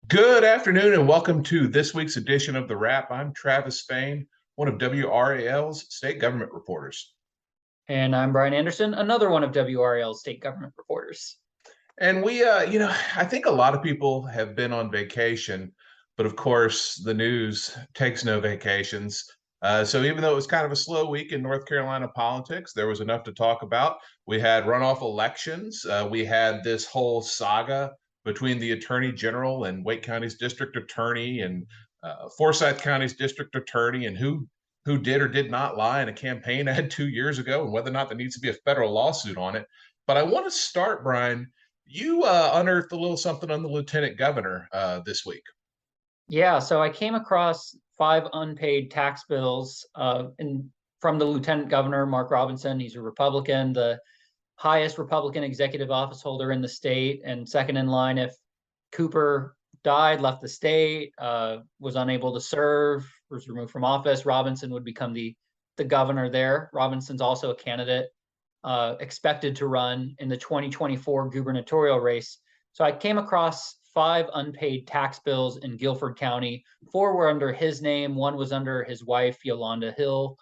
Good afternoon and welcome to this week's edition of The Wrap. I'm Travis Spain, one of WRAL's state government reporters. And I'm Brian Anderson, another one of WRAL's state government reporters. And I think a lot of people have been on vacation, but of course, the news takes no vacations. So even though it was kind of a slow week in North Carolina politics, there was enough to talk about. We had runoff elections. We had this whole saga between the Attorney General and Wake County's district attorney and Forsyth County's district attorney, and who did or did not lie in a campaign ad 2 years ago, and whether or not there needs to be a federal lawsuit on it. But I want to start, Brian. You unearthed a little something on the lieutenant governor this week. Yeah, so I came across 5 unpaid tax bills from the lieutenant governor, Mark Robinson. He's a Republican, the highest Republican executive office holder in the state, and second in line if Cooper died, left the state, was unable to serve, was removed from office, Robinson would become the governor there. Robinson's also a candidate expected to run in the 2024 gubernatorial race. So I came across 5 unpaid tax bills in Guilford County. 4 were under his name. 1 was under his wife, Yolanda Hill.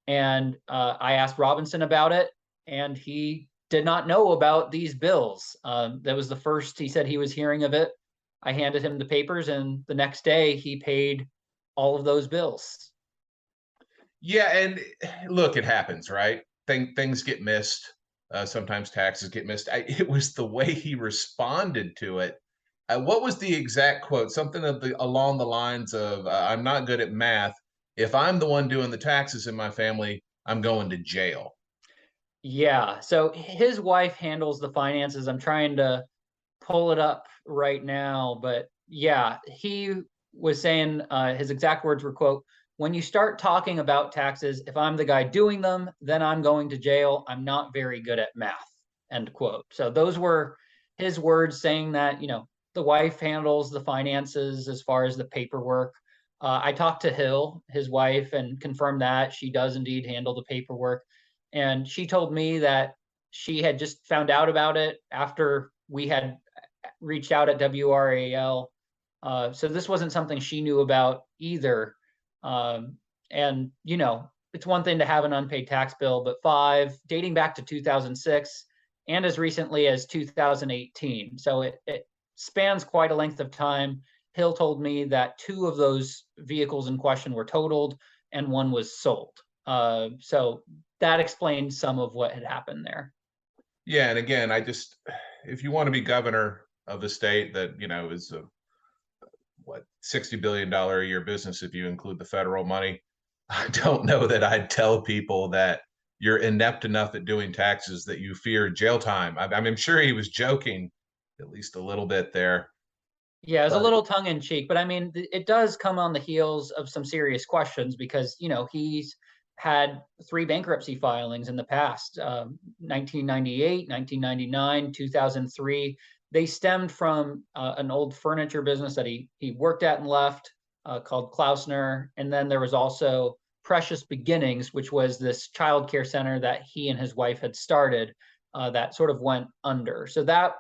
And I asked Robinson about it, and he did not know about these bills. That was the first he said he was hearing of it. I handed him the papers, and the next day he paid all of those bills. Yeah, and look, it happens, right? Things get missed. Sometimes taxes get missed. It was the way he responded to it. What was the exact quote? Something along the lines of, "I'm not good at math. If I'm the one doing the taxes in my family, I'm going to jail." Yeah, so his wife handles the finances. I'm trying to pull it up right now, but yeah, he was saying his exact words were, quote, "When you start talking about taxes, if I'm the guy doing them, then I'm going to jail. I'm not very good at math," end quote. So those were his words saying that, the wife handles the finances as far as the paperwork. I talked to Hill, his wife, and confirmed that she does indeed handle the paperwork. And she told me that she had just found out about it after we had reached out at WRAL. So this wasn't something she knew about either. And, it's one thing to have an unpaid tax bill, but 5 dating back to 2006 and as recently as 2018. So it spans quite a length of time. Hill told me that 2 of those vehicles in question were totaled and 1 was sold. So that explains some of what had happened there. Yeah, and again, if you want to be governor of a state that is a $60 billion a year business if you include the federal money, I don't know that I'd tell people that you're inept enough at doing taxes that you fear jail time. I'm sure he was joking at least a little bit there. Yeah, it was a But little tongue in cheek, but I mean, it does come on the heels of some serious questions because, he's had 3 bankruptcy filings in the past, 1998, 1999, 2003. They stemmed from an old furniture business that he worked at and left called Klausner. And then there was also Precious Beginnings, which was this childcare center that he and his wife had started that sort of went under. So that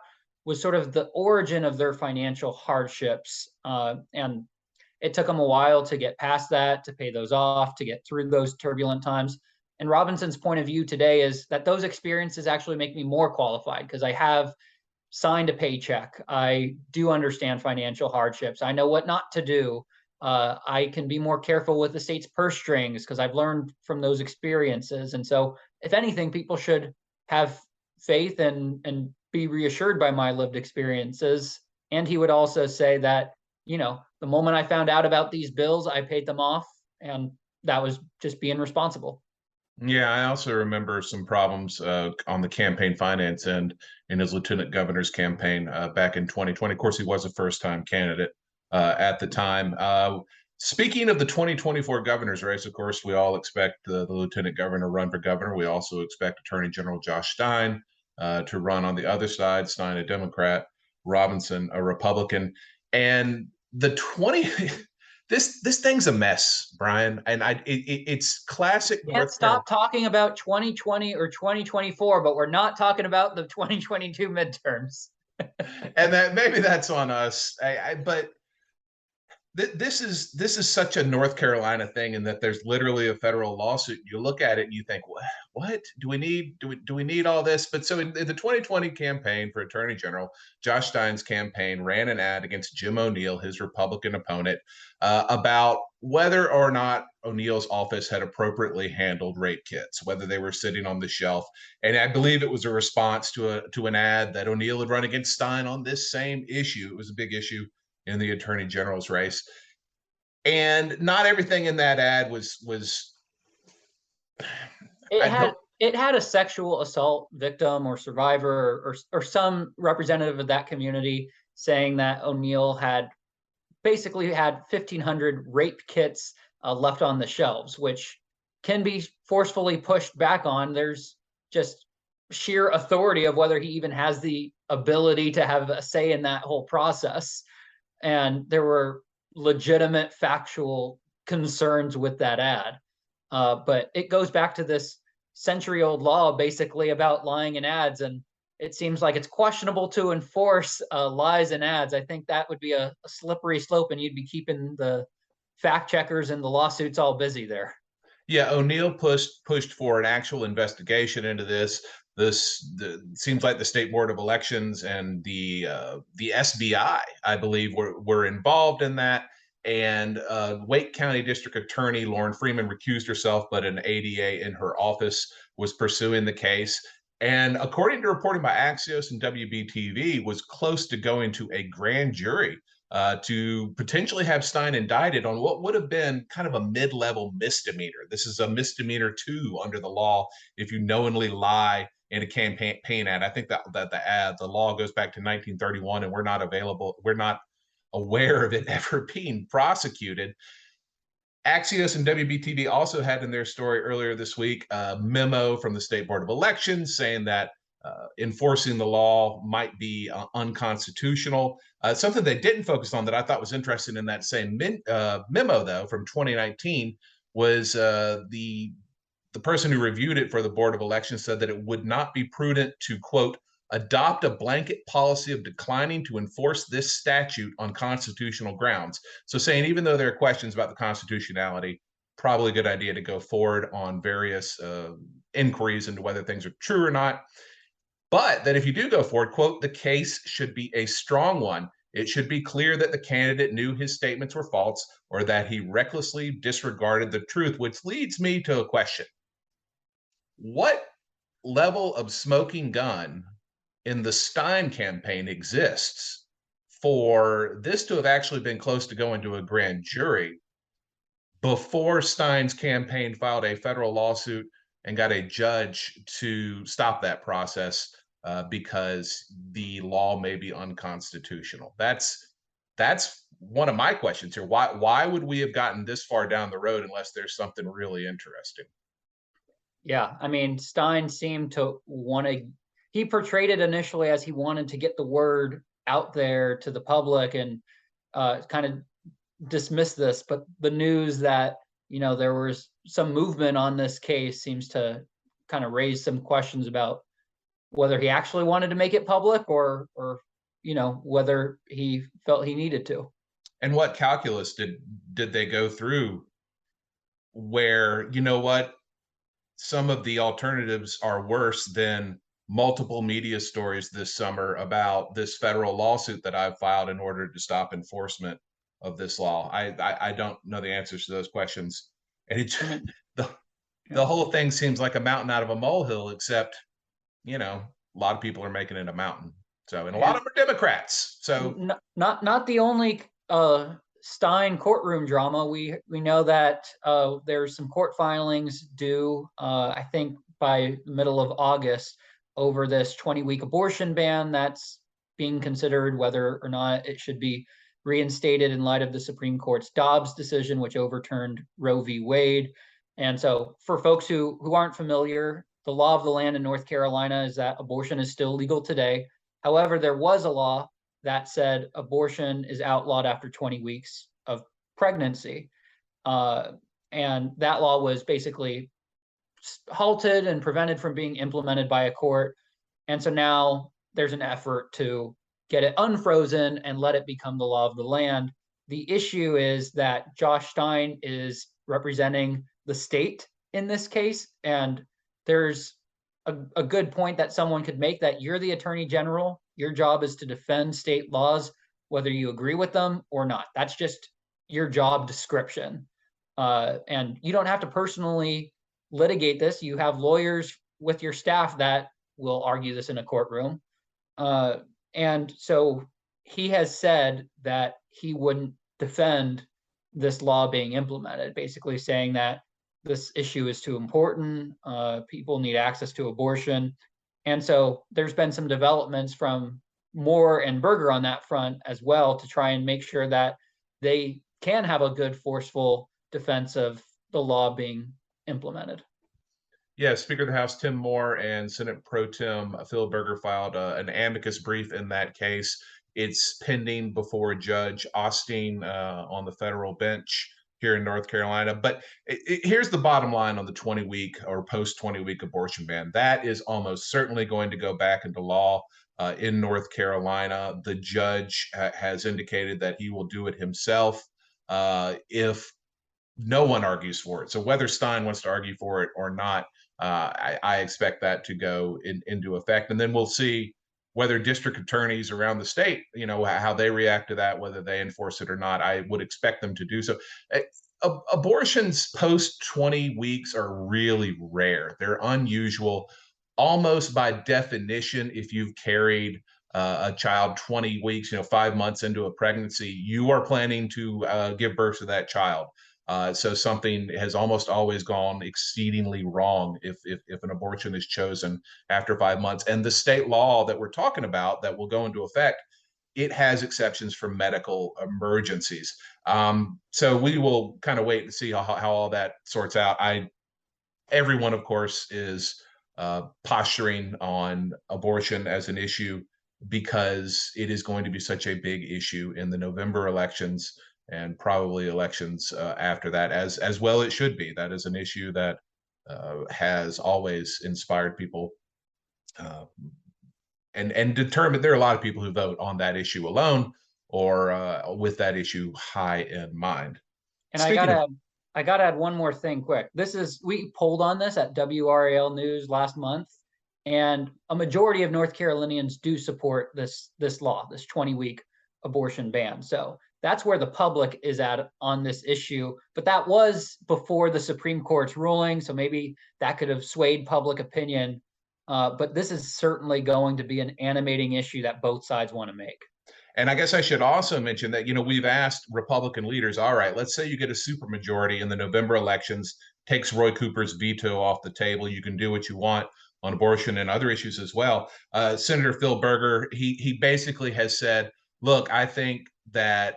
was sort of the origin of their financial hardships. And it took them a while to get past that, to pay those off, to get through those turbulent times. And Robinson's point of view today is that those experiences actually make me more qualified because I have signed a paycheck. I do understand financial hardships. I know what not to do. I can be more careful with the state's purse strings because I've learned from those experiences. And so, if anything, people should have faith and be reassured by my lived experiences. And he would also say that, the moment I found out about these bills, I paid them off. And that was just being responsible. yeah, I also remember some problems on the campaign finance end in his lieutenant governor's campaign back in 2020. Of course, he was a first-time candidate at the time. Speaking of the 2024 governor's race, of course, we all expect the lieutenant governor to run for governor. We also expect Attorney General Josh Stein to run on the other side. Stein, a Democrat, Robinson, a Republican, and the 20. This thing's a mess, Brian, and it's classic. Can't stop talking about 2020 or 2024, but we're not talking about the 2022 midterms. And that maybe that's on us. But This is such a North Carolina thing, in that there's literally a federal lawsuit. You look at it and you think, what do we need all this? But so in the 2020 campaign for Attorney General, Josh Stein's campaign ran an ad against Jim O'Neill, his Republican opponent, about whether or not O'Neill's office had appropriately handled rape kits, whether they were sitting on the shelf. And I believe it was a response to an ad that O'Neill had run against Stein on this same issue. It was a big issue in the Attorney General's race. And not everything in that ad was It I had don't it had a sexual assault victim or survivor or some representative of that community saying that O'Neill had basically had 1,500 rape kits left on the shelves, which can be forcefully pushed back on. There's just sheer authority of whether he even has the ability to have a say in that whole process. And there were legitimate factual concerns with that ad. But it goes back to this century-old law basically about lying in ads, and it seems like it's questionable to enforce lies in ads. I think that would be a slippery slope, and you'd be keeping the fact checkers and the lawsuits all busy there. Yeah, O'Neill pushed for an actual investigation into this. Seems like the State Board of Elections and the SBI, I believe, were involved in that. And Wake County District Attorney Lauren Freeman recused herself, but an ADA in her office was pursuing the case. And according to reporting by Axios and WBTV, was close to going to a grand jury to potentially have Stein indicted on what would have been kind of a mid-level misdemeanor. This is a misdemeanor 2 under the law if you knowingly lie in a campaign ad. I think that the law goes back to 1931, and we're not aware of it ever being prosecuted. Axios and WBTV also had in their story earlier this week a memo from the State Board of Elections saying that enforcing the law might be unconstitutional. Something they didn't focus on that I thought was interesting in that same memo, though, from 2019, was the person who reviewed it for the Board of Elections said that it would not be prudent to, quote, adopt a blanket policy of declining to enforce this statute on constitutional grounds. So saying, even though there are questions about the constitutionality, probably a good idea to go forward on various inquiries into whether things are true or not. But that if you do go forward, quote, the case should be a strong one. It should be clear that the candidate knew his statements were false or that he recklessly disregarded the truth, which leads me to a question. What level of smoking gun in the Stein campaign exists for this to have actually been close to going to a grand jury before Stein's campaign filed a federal lawsuit and got a judge to stop that process because the law may be unconstitutional? That's one of my questions here. Why would we have gotten this far down the road unless there's something really interesting? Yeah, I mean, Stein seemed to want to, he portrayed it initially as he wanted to get the word out there to the public and kind of dismiss this. But the news that, there was some movement on this case seems to kind of raise some questions about whether he actually wanted to make it public or whether he felt he needed to. And what calculus did they go through where, you know what, some of the alternatives are worse than multiple media stories this summer about this federal lawsuit that I've filed in order to stop enforcement of this law? I don't know the answers to those questions. And the Yeah. whole thing seems like a mountain out of a molehill, except, a lot of people are making it a mountain. So, and a lot of them are Democrats. So not the only Stein courtroom drama. We know that there's some court filings due, I think, by the middle of August over this 20-week abortion ban that's being considered, whether or not it should be reinstated in light of the Supreme Court's Dobbs decision, which overturned Roe v. Wade. And so for folks who aren't familiar, the law of the land in North Carolina is that abortion is still legal today. However, there was a law that said abortion is outlawed after 20 weeks of pregnancy. And that law was basically halted and prevented from being implemented by a court. And so now there's an effort to get it unfrozen and let it become the law of the land. The issue is that Josh Stein is representing the state in this case, and there's a good point that someone could make that you're the attorney general. Your job is to defend state laws, whether you agree with them or not. That's just your job description. And you don't have to personally litigate this. You have lawyers with your staff that will argue this in a courtroom. Uh, and so he has said that he wouldn't defend this law being implemented, basically saying that this issue is too important. People need access to abortion. And so there's been some developments from Moore and Berger on that front as well to try and make sure that they can have a good, forceful defense of the law being implemented. Yeah, Speaker of the House Tim Moore and Senate Pro Tem Phil Berger filed an amicus brief in that case. It's pending before Judge Austin on the federal bench here in North Carolina. But here's the bottom line on the 20-week or post 20-week abortion ban. That is almost certainly going to go back into law in North Carolina. The judge has indicated that he will do it himself if no one argues for it. So whether Stein wants to argue for it or not, I expect that to go into effect, and then we'll see whether district attorneys around the state, how they react to that, whether they enforce it or not. I would expect them to do so. Abortions post 20 weeks are really rare. They're unusual, almost by definition. If you've carried a child 20 weeks, 5 months into a pregnancy, you are planning to give birth to that child. So something has almost always gone exceedingly wrong if an abortion is chosen after 5 months. And the state law that we're talking about that will go into effect, it has exceptions for medical emergencies. So we will kind of wait and see how all that sorts out. Everyone, of course, is posturing on abortion as an issue because it is going to be such a big issue in the November elections and probably elections after that, as well it should be. That is an issue that has always inspired people and determined. There are a lot of people who vote on that issue alone or with that issue high in mind. And I gotta add one more thing quick. We polled on this at WRAL News last month, and a majority of North Carolinians do support this law, this 20-week abortion ban. So that's where the public is at on this issue. But that was before the Supreme Court's ruling, so maybe that could have swayed public opinion. But this is certainly going to be an animating issue that both sides want to make. And I guess I should also mention that, we've asked Republican leaders, all right, let's say you get a supermajority in the November elections, takes Roy Cooper's veto off the table. You can do what you want on abortion and other issues as well. Senator Phil Berger, he basically has said, look, I think that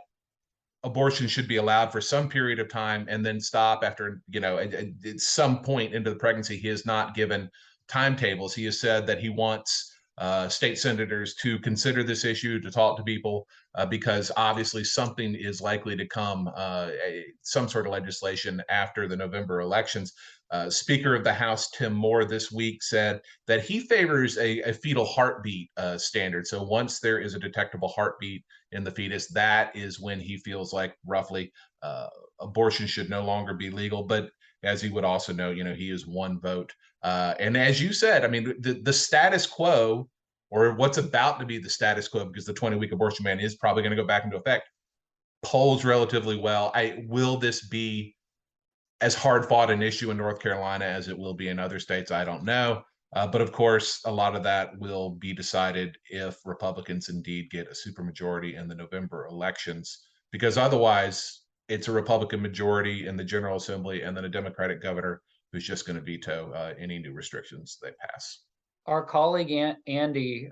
abortion should be allowed for some period of time and then stop after, at some point into the pregnancy. He has not given timetables. He has said that he wants state senators to consider this issue, to talk to people, because obviously something is likely to come, some sort of legislation after the November elections. Speaker of the House Tim Moore this week said that he favors a fetal heartbeat standard. So once there is a detectable heartbeat in the fetus, that is when he feels like roughly abortion should no longer be legal. But as he would also know, he is one vote. And as you said, I mean, the status quo, or what's about to be the status quo, because the 20-week abortion ban is probably going to go back into effect, polls relatively well. Will this be as hard fought an issue in North Carolina as it will be in other states? I don't know. But of course, a lot of that will be decided if Republicans indeed get a supermajority in the November elections, because otherwise it's a Republican majority in the General Assembly and then a Democratic governor who's just going to veto any new restrictions they pass. Our colleague Andy,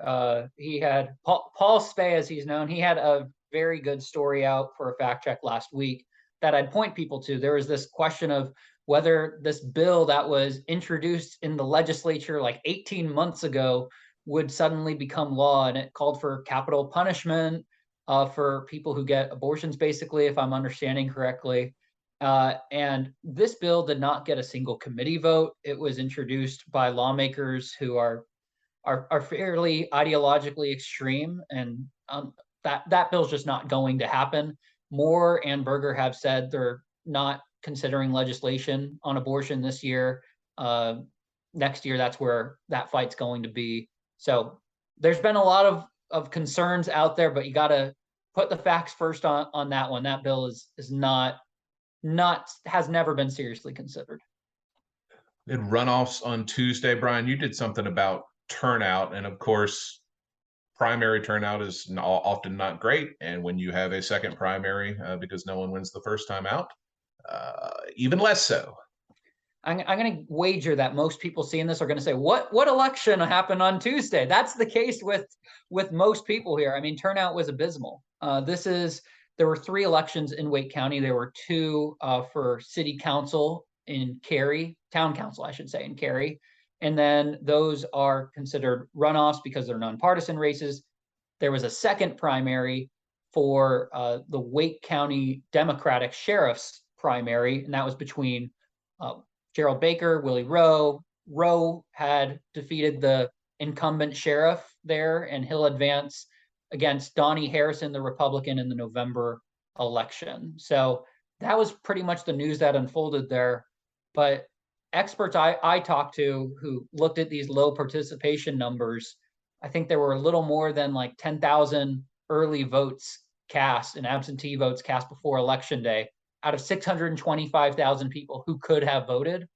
he had Paul Spey, as he's known, he had a very good story out for a fact check last week that I'd point people to. There was this question of whether this bill that was introduced in the legislature like 18 months ago would suddenly become law, and it called for capital punishment for people who get abortions, basically, if I'm understanding correctly. And this bill did not get a single committee vote. It was introduced by lawmakers who are fairly ideologically extreme, and that bill's just not going to happen. Moore and Berger have said they're not considering legislation on abortion this year. Next year, that's where that fight's going to be. So there's been a lot of concerns out there, but you got to put the facts first on that one. That bill is not has never been seriously considered. In runoffs on Tuesday, Brian, you did something about turnout, and of course, primary turnout is often not great. And when you have a second primary, because no one wins the first time out, even less so. I'm going to wager that most people seeing this are going to say, "What election happened on Tuesday?" That's the case with most people here. I mean, turnout was abysmal. There were 3 elections in Wake County. There were 2 for city council in Cary, town council, I should say, in Cary, and then those are considered runoffs because they're nonpartisan races. There was a second primary for the Wake County Democratic Sheriff's primary, and that was between Gerald Baker, Willie Rowe. Rowe had defeated the incumbent sheriff there, and he'll advance against Donnie Harrison, the Republican, in the November election. So that was pretty much the news that unfolded there. But experts I talked to who looked at these low participation numbers, I think there were a little more than like 10,000 early votes cast and absentee votes cast before election day out of 625,000 people who could have voted.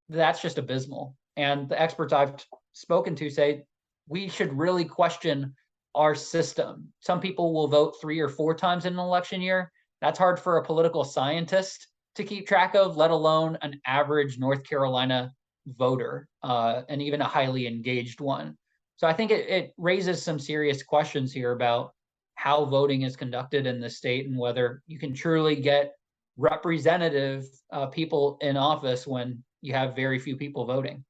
That's just abysmal. And the experts I've spoken to say we should really question our system. Some people will vote 3 or 4 times in an election year. That's hard for a political scientist to keep track of, let alone an average North Carolina voter, and even a highly engaged one. So I think it raises some serious questions here about how voting is conducted in the state and whether you can truly get representative people in office when you have very few people voting.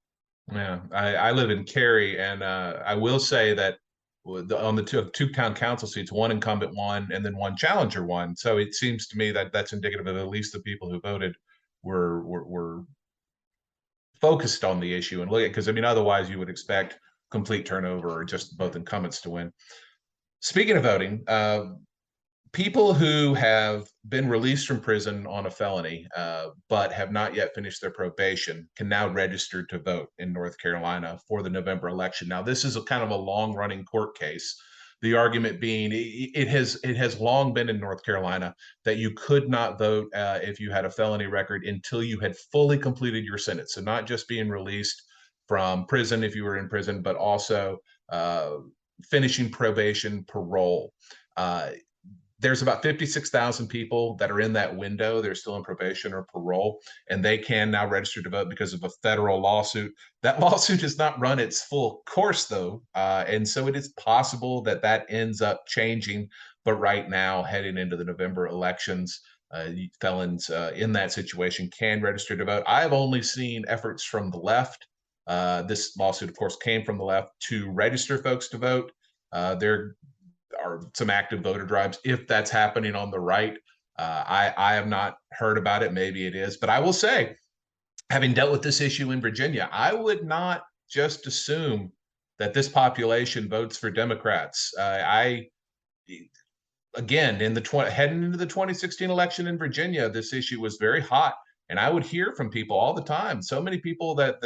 Yeah, I live in Cary, and I will say that on the two town council seats, one incumbent won, and then one challenger won. So it seems to me that that's indicative of at least the people who voted were focused on the issue and look at, because I mean, otherwise you would expect complete turnover or just both incumbents to win. Speaking of voting, people who have been released from prison on a felony, but have not yet finished their probation, can now register to vote in North Carolina for the November election. Now, this is a kind of a long-running court case. The argument being, it has long been in North Carolina that you could not vote if you had a felony record until you had fully completed your sentence. So not just being released from prison if you were in prison, but also finishing probation, parole. There's about 56,000 people that are in that window. They're still in probation or parole, and they can now register to vote because of a federal lawsuit. That lawsuit has not run its full course, though, and so it is possible that that ends up changing. But right now, heading into the November elections, felons in that situation can register to vote. I've only seen efforts from the left. This lawsuit, of course, came from the left to register folks to vote. There are some active voter drives. If that's happening on the right, I have not heard about it. Maybe it is, but I will say, having dealt with this issue in Virginia, I would not just assume that this population votes for Democrats. Again, heading into the 2016 election in Virginia, this issue was very hot. And I would hear from people all the time, so many people that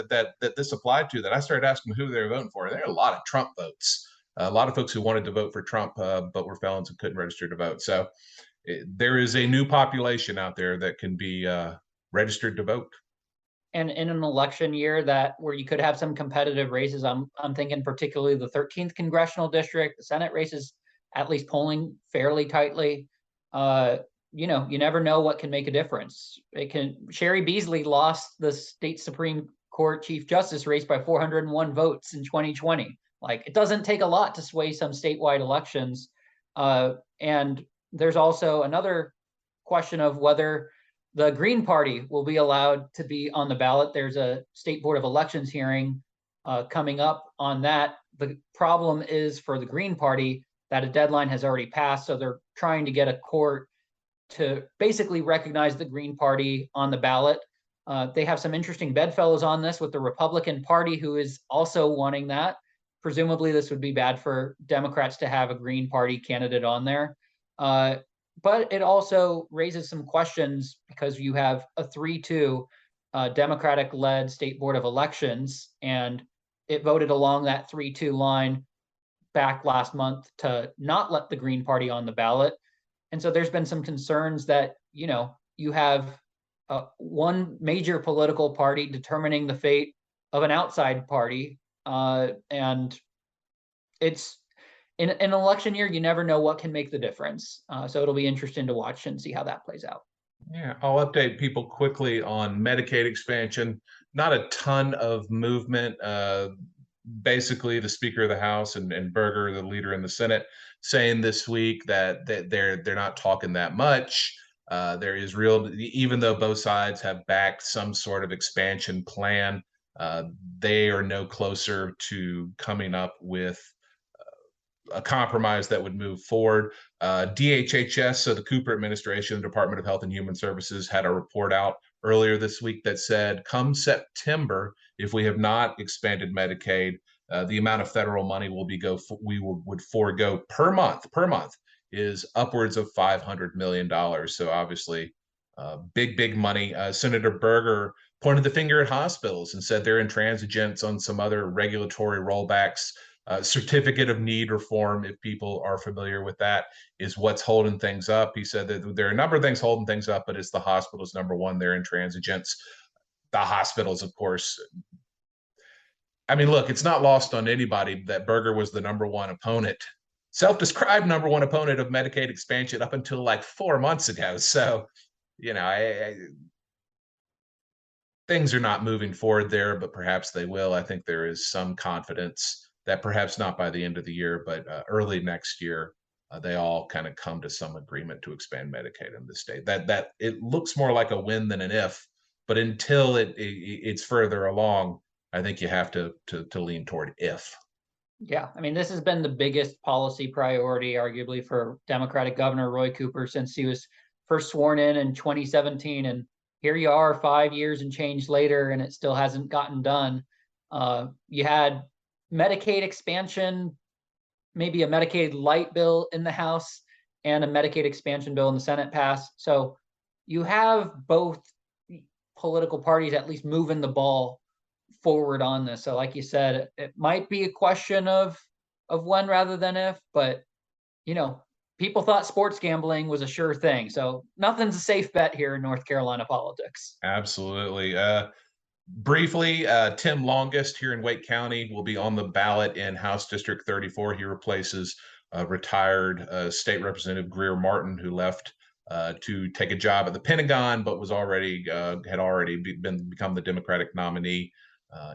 this applied to, that I started asking who they were voting for. There are a lot of Trump votes. A lot of folks who wanted to vote for Trump, but were felons and couldn't register to vote. So there is a new population out there that can be registered to vote. And in an election year where you could have some competitive races, I'm thinking particularly the 13th congressional district, the Senate races, at least polling fairly tightly. You never know what can make a difference. Sherry Beasley lost the state Supreme Court Chief Justice race by 401 votes in 2020. Like, it doesn't take a lot to sway some statewide elections. And there's also another question of whether the Green Party will be allowed to be on the ballot. There's a State Board of Elections hearing coming up on that. The problem is for the Green Party that a deadline has already passed. So they're trying to get a court to basically recognize the Green Party on the ballot. They have some interesting bedfellows on this with the Republican Party, who is also wanting that. Presumably, this would be bad for Democrats to have a Green Party candidate on there. but it also raises some questions because you have a 3-2 Democratic-led state board of elections, and it voted along that 3-2 line back last month to not let the Green Party on the ballot. And so there's been some concerns that, you have one major political party determining the fate of an outside party. And it's in an election year, you never know what can make the difference. So it'll be interesting to watch and see how that plays out. Yeah, I'll update people quickly on Medicaid expansion. Not a ton of movement. Basically, the Speaker of the House and Berger, the leader in the Senate, saying this week that they're not talking that much. There is real, even though both sides have backed some sort of expansion plan, uh, they are no closer to coming up with a compromise that would move forward. DHHS, so the Cooper administration, the Department of Health and Human Services, had a report out earlier this week that said, come September, if we have not expanded Medicaid, the amount of federal money would forego per month is upwards of $500 million. So obviously, big money. Senator Berger pointed the finger at hospitals and said they're intransigent on some other regulatory rollbacks. Certificate of need reform, if people are familiar with that, is what's holding things up. He said that there are a number of things holding things up, but it's the hospitals, number one, they're intransigence. The hospitals, of course. I mean, look, it's not lost on anybody that Berger was the number one opponent, self-described number one opponent of Medicaid expansion up until like 4 months ago. So, things are not moving forward there, but perhaps they will. I think there is some confidence that perhaps not by the end of the year, but early next year, they all kind of come to some agreement to expand Medicaid in the state. That it looks more like a win than an if, but until it's further along, I think you have to lean toward if. Yeah, I mean, this has been the biggest policy priority, arguably, for Democratic Governor Roy Cooper since he was first sworn in 2017. And here you are 5 years and change later, and it still hasn't gotten done. You had Medicaid expansion, maybe a Medicaid light bill in the House, and a Medicaid expansion bill in the Senate passed. So you have both political parties at least moving the ball forward on this. So like you said, it might be a question of when rather than if, but people thought sports gambling was a sure thing. So nothing's a safe bet here in North Carolina politics. Absolutely. Briefly, Tim Longest here in Wake County will be on the ballot in House District 34. He replaces retired State Representative Greer Martin, who left to take a job at the Pentagon, but was had already become the Democratic nominee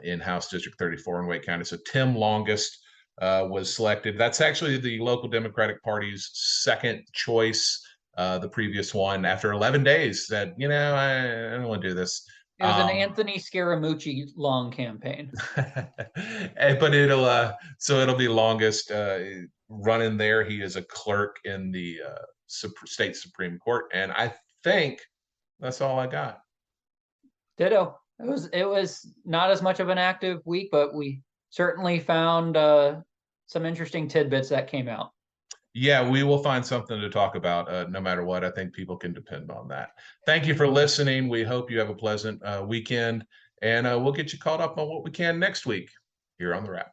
in House District 34 in Wake County. So Tim Longest was selected. That's actually the local Democratic Party's second choice. The previous one, after 11 days, said, I don't want to do this. It was an Anthony Scaramucci long campaign. But it'll be Longest running there. He is a clerk in the state Supreme Court, and I think that's all I got. Ditto. It was not as much of an active week, but we certainly found some interesting tidbits that came out. Yeah, we will find something to talk about no matter what. I think people can depend on that. Thank you for listening. We hope you have a pleasant weekend, and we'll get you caught up on what we can next week here on The Wrap.